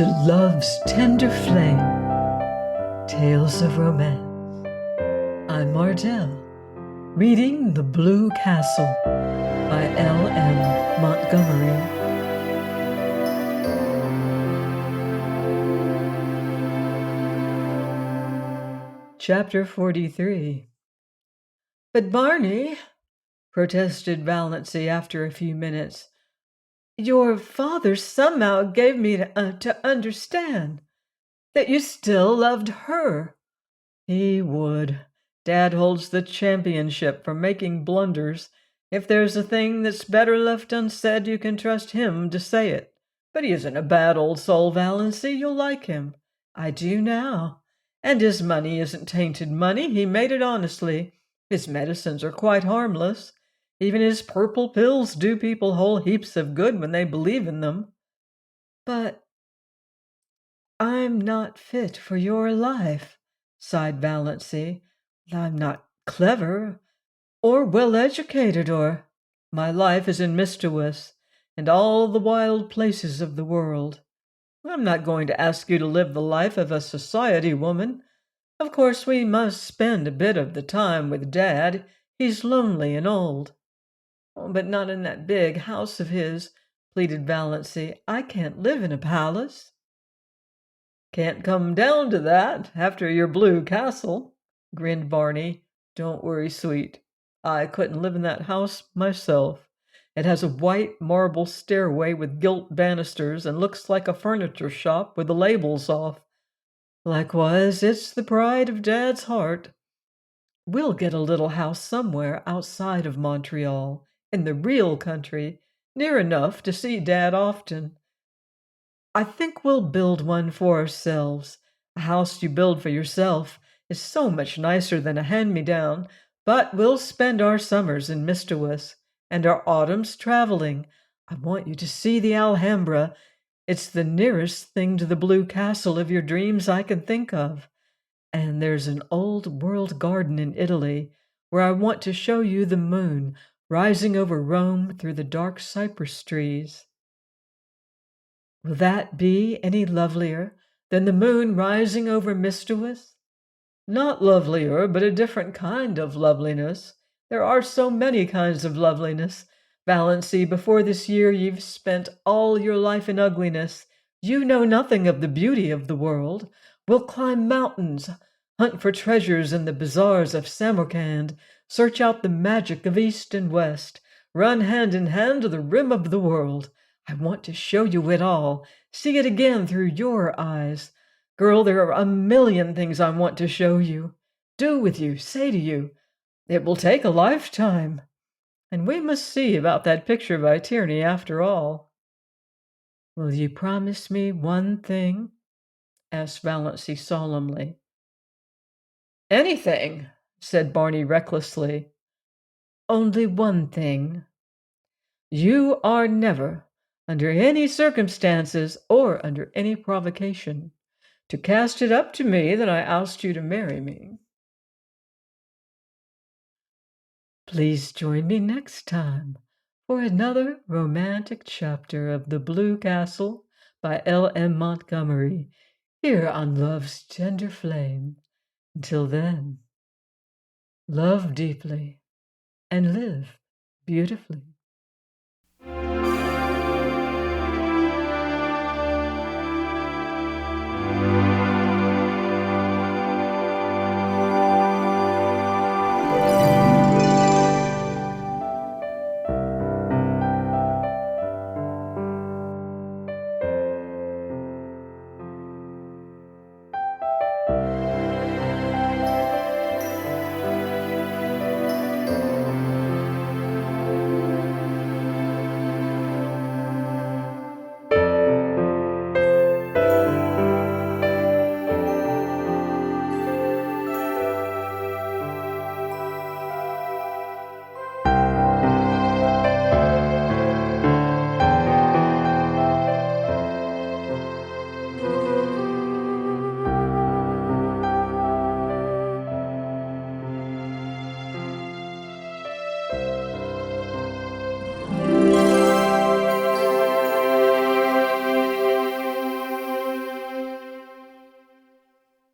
to Love's Tender Flame, Tales of Romance. I'm Mardell, reading The Blue Castle by L.M. Montgomery. Chapter 43. "But Barney," protested Valancy after a few minutes, "your father somehow gave me to understand that you still loved her." "He would. Dad holds the championship for making blunders. If there's a thing that's better left unsaid, you can trust him to say it. But he isn't a bad old soul, Valancy. You'll like him." "I do now. And his money isn't tainted money. He made it honestly. His medicines are quite harmless. Even his purple pills do people whole heaps of good when they believe in them." "But I'm not fit for your life," sighed Valancy. "I'm not clever or well educated, or—" "My life is in Mistawis and all the wild places of the world. I'm not going to ask you to live the life of a society woman. Of course, we must spend a bit of the time with Dad. He's lonely and old." "Oh, but not in that big house of his," pleaded Valancy. "I can't live in a palace." "Can't come down to that after your blue castle," grinned Barney. "Don't worry, sweet. I couldn't live in that house myself. It has a white marble stairway with gilt banisters and looks like a furniture shop with the labels off. Likewise, it's the pride of Dad's heart. We'll get a little house somewhere outside of Montreal, in the real country, near enough to see Dad often. I think we'll build one for ourselves. A house you build for yourself is so much nicer than a hand-me-down, but we'll spend our summers in Mistawis and our autumns traveling. I want you to see the Alhambra. It's the nearest thing to the blue castle of your dreams I can think of. And there's an old world garden in Italy where I want to show you the moon rising over Rome through the dark cypress trees." "Will that be any lovelier than the moon rising over Mistawis?" "Not lovelier, but a different kind of loveliness. There are so many kinds of loveliness. Valancy, before this year you've spent all your life in ugliness. You know nothing of the beauty of the world. We'll climb mountains, hunt for treasures in the bazaars of Samarkand, search out the magic of East and West, run hand in hand to the rim of the world. I want to show you it all, see it again through your eyes. Girl, there are a million things I want to show you, do with you, say to you. It will take a lifetime. And we must see about that picture by Tierney after all." "Will you promise me one thing?" asked Valancy solemnly. "Anything," said Barney recklessly. "Only one thing. You are never, under any circumstances or under any provocation, to cast it up to me that I asked you to marry me." Please join me next time for another romantic chapter of The Blue Castle by L.M. Montgomery, here on Love's Tender Flame. Until then, love deeply and live beautifully.